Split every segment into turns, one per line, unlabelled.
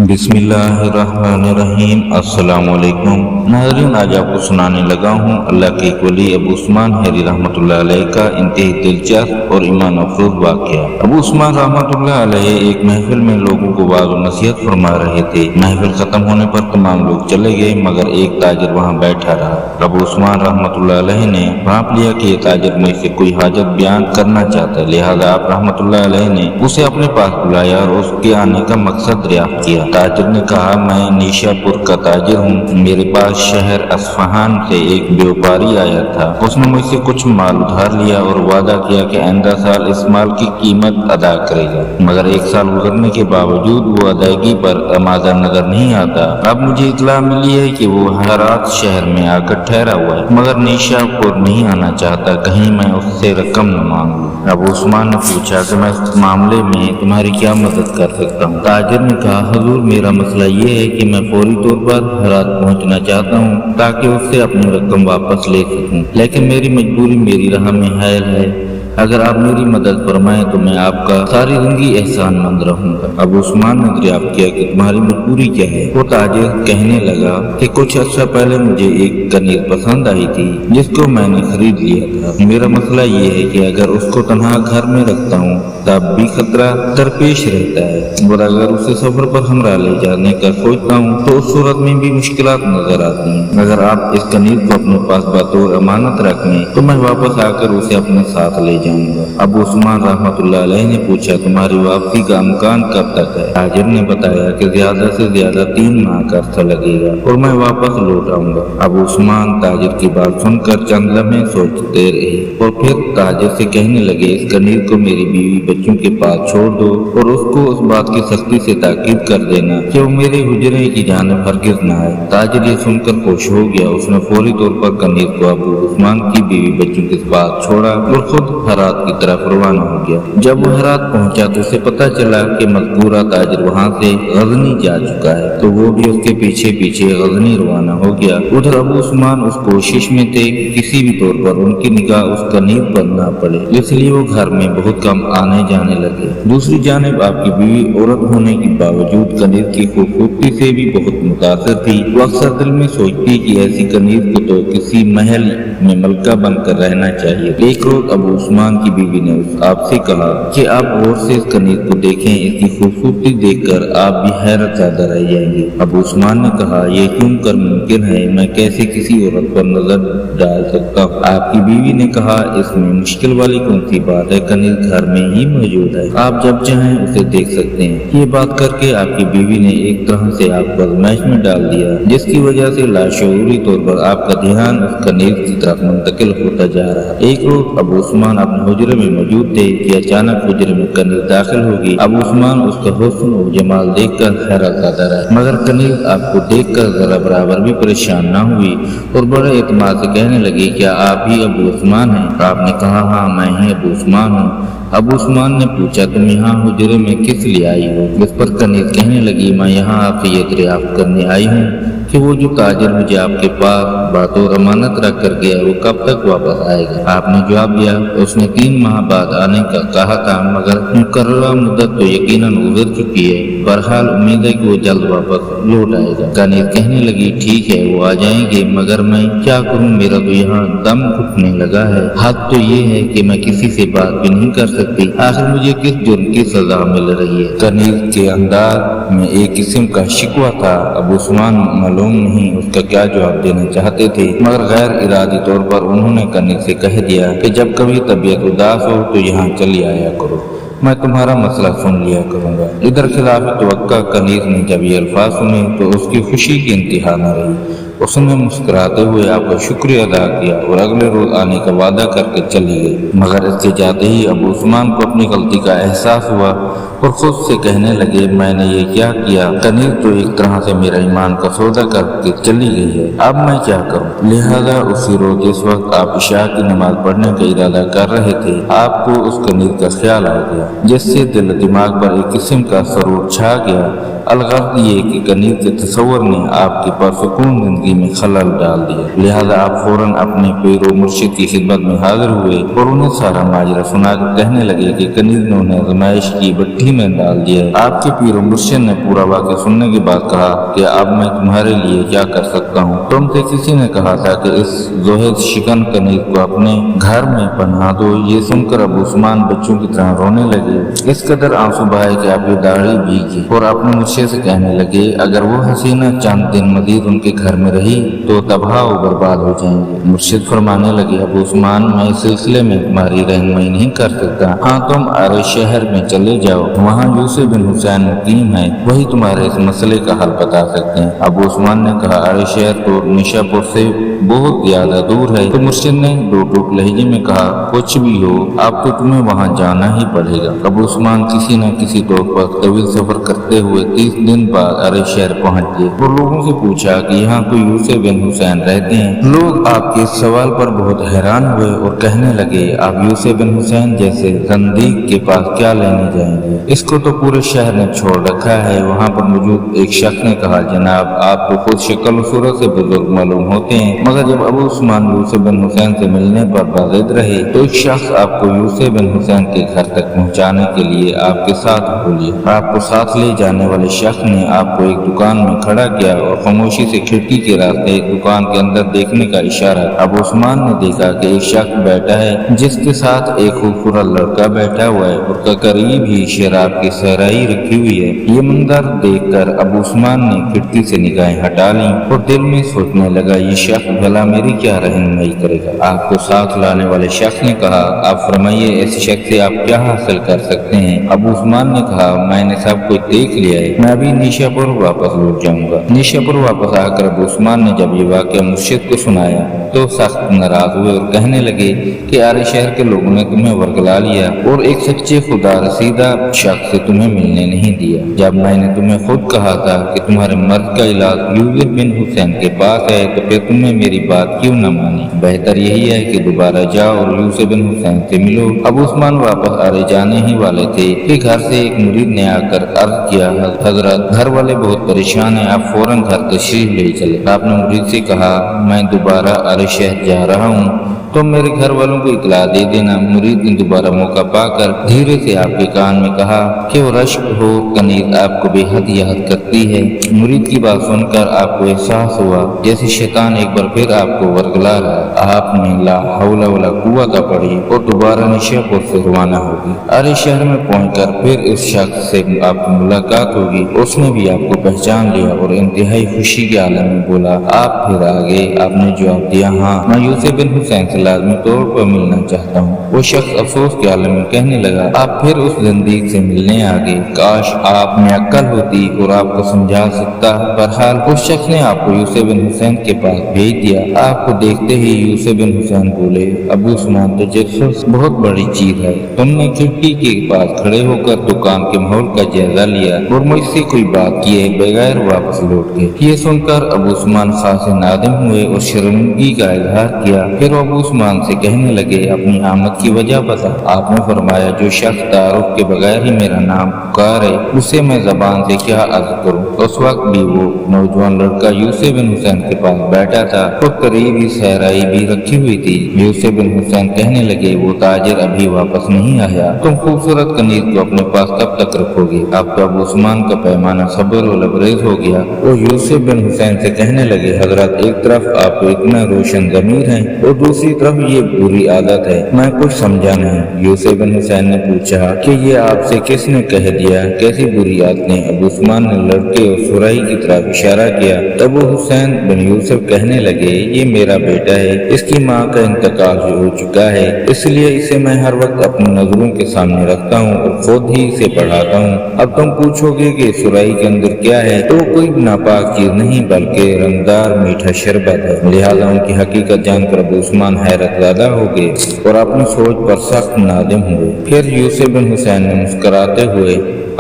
बिस्मिल्लाहिर्रहमानिर्रहीम। अस्सलाम वालेकुम नाज़रीन, आज आपको सुनाने लगा हूँ अल्लाह के वली अबू उस्मान हैरी रहमतुल्लाह अलैह का इंतहाई दिलचस्प और ईमान अफरोज वाक़या। अबू उस्मान रहमतुल्लाह अलैह एक महफिल में लोगों को वाज़ और नसीहत फरमा रहे थे। महफिल खत्म होने पर तमाम लोग चले गए मगर एक ताजिर वहाँ बैठा रहा। अबू उस्मान रहमतुल्लाह अलैह ने भांप लिया कि ये ताजिर मुझसे कोई हाजत बयान करना चाहता है, लिहाजा आप रहमतुल्लाह अलैह ने उसे अपने पास बुलाया और उसके आने का मकसद दरियाफ्त किया। ताजिर ने कहा, मैं नीशापुर का ताजिर हूँ। मेरे पास शहर असफहान से एक व्यापारी आया था। उसने मुझसे कुछ माल उधार लिया और वादा किया कि आइंदा साल इस माल की कीमत अदा करेगा, मगर एक साल गुजरने के बावजूद वो अदायगी पर आमादा नजर नहीं आता। अब मुझे इतला मिली है कि वो हेरात शहर में आकर ठहरा हुआ है, मगर नीशापुर नहीं आना चाहता। कहीं मैं उससे रकम न मांग लूं। अबू उस्मान ने पूछा कि मैं इस मामले में तुम्हारी क्या मदद कर सकता हूँ। ताजिर ने कहा, हुजूर, मेरा मसला ये है कि मैं फौरी तौर पर हेरात पहुंचना चाहता हूँ ताकि उससे अपनी रकम वापस ले सकूं, लेकिन मेरी मजबूरी मेरी राह में हायल है। अगर आप मेरी मदद फरमाएं तो मैं आपका सारी जिंदगी एहसानमंद रहूंगा। अबू उस्मान ने दरियाफ्त किया कि तुम्हारी मजबूरी क्या है। वो ताजिर कहने लगा कि कुछ अर्सा पहले मुझे एक कनीर पसंद आई थी जिसको मैंने खरीद लिया था। मेरा मसला ये है कि अगर उसको तन्हा घर में रखता हूँ तब भी खतरा दरपेश रहता है, और अगर उसे सफर पर हमरा ले जाने का सोचता हूँ तो उस सूरत में भी मुश्किलात नजर आती हैं। अगर आप इस कनीर को अपने पास बतौर अमानत रखें तो मैं वापस आकर उसे अपने साथ ले जाऊंगा। अबू उस्मान रहमतुल्लाह अलैह ने पूछा, तुम्हारी वापसी का इम्कान कब तक है। ताजिर ने बताया कि ज्यादा से ज्यादा 3 माह का अर्सा लगेगा और मैं वापस लौट आऊंगा। अबू उस्मान ताजिर की बात सुनकर चंद लम्हे सोचते रहे और फिर ताजिर से कहने लगे, इस कनीर को मेरी बीवी बच्चों के पास छोड़ दो और उसको उस बात की सख्ती से ताकीद कर देना कि वो मेरे हुजरे की जानिब हरगिज न आए। ताजिर ये सुनकर खुश हो गया। उसने फौरी तौर पर कनीर को अबू उस्मान की बीवी बच्चों के पास छोड़ा और खुद हेरात की तरफ रवाना हो गया। जब वो हेरात पहुंचा तो उसे पता चला कि मज़कूरा ताजिर वहां से गजनी जा चुका है, तो वो भी उसके पीछे पीछे गजनी रवाना हो गया। उधर अबू उस्मान उस कोशिश में थे किसी भी तौर पर उनकी निगाह उस कनीर पर न पड़े, इसलिए वो घर में बहुत कम आने जाने लगे। दूसरी जानिब आपकी बीवी औरत होने के बावजूद कनीर की खूबसूरती से भी बहुत मुतासिर थी। वो अक्सर दिल में सोचती कि ऐसी कनीर को तो किसी महल में मलका बनकर रहना चाहिए। एक रोज अबू उस्मान की बीवी ने आपसे कहा कि आप गौर से इस कनीर को देखें, इसकी खूबसूरती देखकर आप भी हैरत ज़्यादा रह जाएंगे। अबू उस्मान ने कहा, यह क्यों कर मुमकिन है, मैं कैसे किसी औरत पर नजर डाल सकता हूँ। आपकी बीवी ने कहा, इसमें मुश्किल वाली कौन सी बात है, कनीर घर में ही मौजूद है, आप जब चाहें उसे देख सकते हैं। ये बात करके आपकी बीवी ने एक तरह से आपको आजमाइश में डाल दिया, जिसकी वजह से लाशऊरी तौर पर आपका ध्यान उस कनीर की तरफ मुंतकिल होता जा रहा। एक रोज अबू उस्मान अपने हुजरे में मौजूद थे कि अचानक हुजरे में कनीर दाखिल होगी। अबू उस्मान उसका हुस्न और जमाल देखकर हैरत ज़दा रहा, मगर कनीर आपको देखकर जरा बराबर भी परेशान न हुई और बड़े एतमाद से कहने लगी, क्या आप ही अबू उस्मान हैं। आपने कहा, हाँ मैं ही अबू उस्मान हूँ। अबू उस्मान ने पूछा, तुम यहाँ हुजरे में किस लिए आई हो। इस पर कनीर कहने लगी, मैं यहाँ आपसे ये दरियाफ्त करने आई हूँ कि वो जो ताजिर मुझे आपके पास बतौर अमानत रख कर गया वो कब तक वापस आएगा। आपने जवाब दिया, उसने 3 माह बाद आने का कहा था, मगर मुकर्ररा मुद्दत तो यकीनन गुजर चुकी है। बहरहाल उम्मीद है कि वो जल्द वापस लौट आएगा। कनीर कहने लगी, ठीक है वो आ जाएंगे, मगर मैं क्या करूँ, मेरा तो यहाँ दम घुटने लगा है। हद तो ये है कि मैं किसी से बात भी नहीं कर सकती। आखिर मुझे किस जुर्म की सजा मिल रही है। कनीर के अंदाज में एक किस्म का शिकवा था। अबू उस्मान मालूम नहीं उसका क्या जवाब देना चाहते थे, मगर गैर इरादी तौर पर उन्होंने कनीर से कह दिया कि जब कभी तबीयत उदास हो तो यहाँ चली आया करो, मैं तुम्हारा मसला सुन लिया करूंगा। इधर खिलाफ तवक्का कनीर ने जब ये अल्फाज सुने तो उसकी खुशी की इंतहा न रही। उसने मुस्कुराते हुए आपका शुक्रिया अदा किया और अगले रोज आने का वादा करके चली गई। मगर इससे जाते ही अबू उस्मान को अपनी गलती का एहसास हुआ और खुद से कहने लगे, मैंने ये क्या किया। कनीर तो एक तरह से मेरा ईमान का सौदा करके चली गई है, अब मैं क्या करूं। लिहाजा उसी रोज जिस वक्त आप इशा की नमाज पढ़ने का इरादा कर रहे थे, आपको उस कनीर का ख्याल आ गया, जिससे दिल दिमाग पर एक किस्म का सरूर छा गया अलगर्द ये कि कनीज के तस्वर ने आपकी परसुकून जिंदगी में खलल डाल दिया, लिहाजा आप फौरन अपने पीर व मुर्शिद की खिदमत में हाजिर हुए और उन्हें सारा माजरा सुनाकर कहने लगे कि कनीज ने उन्हें आजमाइश की भट्टी में डाल दिया। आपके पीर व मुर्शिद ने पूरा वाक़या सुनने के बाद कहा कि अब मैं तुम्हारे लिए क्या कर सकता हूँ। तुमसे किसी ने कहा था कि इस जोहद शिकन कनीज को अपने घर में पनाह दो। ये सुनकर अबू उस्मान बच्चों की तरह रोने लगे, इस कदर आंसू बहाए कि आपकी दाढ़ी भीगी और अपने मुर्शिद से कहने लगे अगर वो हसीना चंद दिन मजीद उनके घर में रही तो तबाह व बर्बाद हो जाएंगे। मुर्शिद फरमाने लगे अबू उस्मान, मैं इस सिलसिले में तुम्हारी रहनुमाई नहीं कर सकता। हाँ, तुम अरे शहर में चले जाओ, वहाँ यूसुफ बिन हुसैन मुकीम है, वही तुम्हारे इस मसले का हल बता सकते हैं। अबू उस्मान ने कहा अरे शहर तो निशापुर से बहुत ज्यादा दूर है। तो मुर्शिद ने दो टूक लहजे में कहा कुछ भी हो अब तो तुम्हें वहाँ जाना ही पड़ेगा। अबू उस्मान किसी न किसी तौर पर तवील सफर करते हुए 30 दिन बाद अरे शहर पहुँच गए और लोगों से पूछा कि यहाँ कोई यूसुफ बिन हुसैन रहते हैं। लोग आपके इस सवाल पर बहुत हैरान हुए और कहने लगे आप यूसुफ बिन हुसैन जैसे जंदीक के पास क्या लेने जाएंगे, इसको तो पूरे शहर ने छोड़ रखा है। वहाँ पर मौजूद एक शख्स ने कहा जनाब आप तो खुद शक्ल व सूरत से बुजुर्ग मालूम होते हैं, मगर जब अबू उस्मान यूसुफ बिन हुसैन से मिलने पर बाज़िद रहे तो एक शख्स आपको यूसुफ बिन हुसैन के घर तक पहुँचाने के लिए आपके साथ हो लिया। आपको साथ ले जाने वाले शख्स ने आपको एक दुकान में खड़ा किया और खामोशी से खिड़की के रास्ते एक दुकान के अंदर देखने का इशारा। अबू उस्मान ने देखा कि एक शख्स बैठा है जिसके साथ एक खूबसूरत लड़का बैठा हुआ है और करीब ही शराब की सहराई रखी हुई है। ये मंजर देखकर अबू उस्मान ने खिड़की से निगाहें हटा ली और दिल में सोचने लगा ये शख्स भला मेरी क्या रहनुमाई करेगा। आपको साथ लाने वाले शख्स ने कहा आप फरमाइए इस शख्स से आप क्या हासिल कर सकते हैं। अबू उस्मान ने कहा मैंने सब कुछ देख लिया है, मैं अभी निशापुर वापस लौट जाऊंगा। निशापुर वापस आकर अबू उस्मान ने जब ये वाक़या मुर्शिद को सुनाया तो सख्त नाराज हुए और कहने लगे कि आरे शहर के लोगों ने तुम्हें वर्गला लिया और एक सच्चे खुदा रसीदा शख्स से तुम्हें मिलने नहीं दिया। जब मैंने तुम्हें खुद कहा था कि तुम्हारे मर्द का इलाज यूसुफ बिन हुसैन के पास है तो फिर तुमने मेरी बात क्यों न मानी। बेहतर यही है कि दोबारा जाओ और यूसुफ बिन हुसैन से मिलो। अबू उस्मान वापस आरे जाने ही वाले थे कि घर से एक मुरीद ने आकर अर्ज किया हजरत घर वाले बहुत परेशान हैं, आप फौरन घर तशरीफ ले चले। आपने मुरीद से कहा मैं दोबारा अरे शहर जा रहा हूँ तो मेरे घर वालों को इतला दे देना। मुरीद ने दोबारा मौका पाकर धीरे से आपके कान में कहा कि वो रश्क हो कनीज आपको बेहद याद करती है। मुरीद की बात सुनकर आपको एहसास हुआ जैसे शैतान एक बार फिर आपको वर्गला रहा। आपने ला हौला वला कुव्वता पढ़ी और दोबारा निशापुर से रवाना होगी। अरे शहर में पहुंचकर फिर इस शख्स से आपकी मुलाकात होगी। उसने भी आपको पहचान लिया और इंतहाई खुशी के आलम में बोला आप फिर आ गए। आपने जवाब दिया हाँ, मैं यूसुफ बिन हुसैन से लाजमी तौर पर मिलना चाहता हूँ। वो शख्स अफसोस के आलम में कहने लगा आप फिर उस जंदीक से मिलने आ गए, काश आप में अक्ल होती और आपको समझा सकता। बहरहाल उस शख्स ने आपको यूसुफ बिन हुसैन के पास भेज दिया। आपको देखते ही यूसुफ बिन हुसैन बोले अबू उस्मान तो जज्बा बहुत बड़ी चीज है। तुमने खिड़की के पास खड़े होकर दुकान के माहौल का जायजा लिया और मुझसे कोई बात किए बगैर वापस लौट गए। ये सुनकर अबू उस्मान खासे नादिम हुए और शर्मिंदगी का इजहार किया। फिर अबू उस्मान से कहने लगे अपनी आमद की वजह बता। आपने फरमाया जो शख्स तारुफ के बगैर ही मेरा नाम पुकारे उसे मैं जबान से क्या अर्ज करूं। उस वक्त भी वो नौजवान लड़का यूसुफ बिन हुसैन के पास बैठा था और करीब ही सहराई भी रखी हुई थी। यूसुफ बिन हुसैन कहने लगे वो ताजिर अभी वापस नहीं आया, तुम खूबसूरत कनीज को अपने पास कब तक रखोगे। अब तो अबू उस्मान का पैमाना सब्र और लबरेज हो गया। वो यूसुफ बिन हुसैन से कहने लगे हजरत एक तरफ आप इतना रोशन ज़मीर हैं और दूसरी तरफ ये बुरी आदत है, मैं कुछ समझा नहीं। यूसुफ बिन हुसैन ने पूछा कि ये आपसे किसने कह दिया, कैसी बुरी आदतें। अबू उस्मान ने लड़के और सुराही की तरफ इशारा किया। तब वो हुसैन बिन यूसुफ कहने लगे ये मेरा बेटा है, इसकी माँ का इंतकाल हो चुका है, इसलिए इसे मैं हर वक्त अपनी नजरों के सामने रखता हूँ और खुद ही इसे पढ़ाता हूँ। अब तुम पूछोगे कि सुराही के अंदर क्या है, तो कोई नापाक चीज नहीं बल्कि रंगदार मीठा शरबत है। लिहाजा उनकी हकीकत जानकर अबू उस्मान हैरत ज़्यादा हो गए और अपनी सोच पर सख्त नादिम हुए। फिर यूसुफ बिन हुसैन ने मुस्कुराते हुए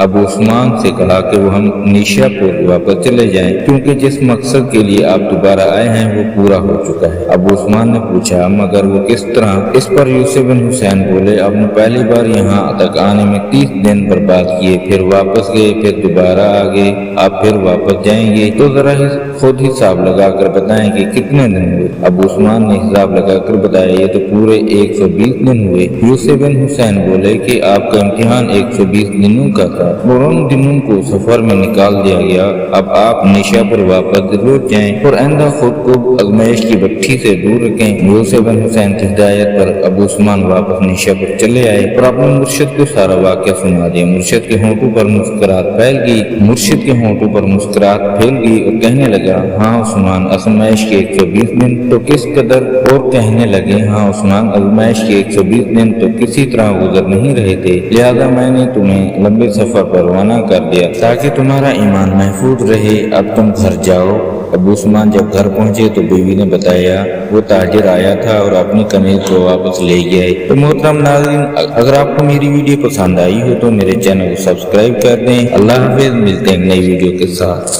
ابو عثمان سے کہا کہ وہ ہم نیشاپور واپس چلے جائیں کیونکہ جس مقصد کے لیے آپ دوبارہ آئے ہیں وہ پورا ہو چکا ہے۔ ابو عثمان نے پوچھا مگر وہ کس طرح؟ اس پر یوسف بن حسین بولے آپ نے پہلی بار یہاں تک آنے میں 30 دن برباد کیے، پھر واپس گئے، پھر دوبارہ آگے، آپ پھر واپس جائیں گے تو ذرا خود حساب لگا کر بتائیں کہ کتنے دن ہوئے۔ ابو عثمان نے حساب لگا کر بتایا یہ تو پورے 120 دن ہوئے۔ یوسف بن حسین بولے کہ آپ کا امتحان 120 دنوں کا تھا اور ان دنوں کو سفر میں نکال دیا گیا، اب آپ نیشا پر واپس ضرور جائیں اور آئندہ خود کو آزمائش کی بھٹی سے دور رکھیں۔ یوسف بن حسین کی ہدایت پر ابو عثمان واپس نیشا پر چلے آئے اور اپنے مرشد کو سارا واقعہ سنا دیا۔ مرشد کے ہونٹوں پر مسکراہٹ پھیل گئی اور کہنے لگا ہاں عثمان آزمائش کے 120 دن تو کس قدر، اور کہنے لگے ہاں عثمان آزمائش کے 120 دن تو کسی طرح گزر نہیں رہے تھے، لہذا میں نے تمہیں لمبے سفر پر روانہ کر دیا تاکہ تمہارا ایمان محفوظ رہے، اب تم گھر جاؤ۔ ابو عثمان جب گھر پہنچے تو بیوی نے بتایا وہ تاجر آیا تھا اور اپنی قمیض کو واپس لے گئے۔ تو محترم ناظرین، اگر آپ کو میری ویڈیو پسند آئی ہو تو میرے چینل کو سبسکرائب کر دیں۔ اللہ حافظ، ملتے ہیں نئی ویڈیو کے ساتھ۔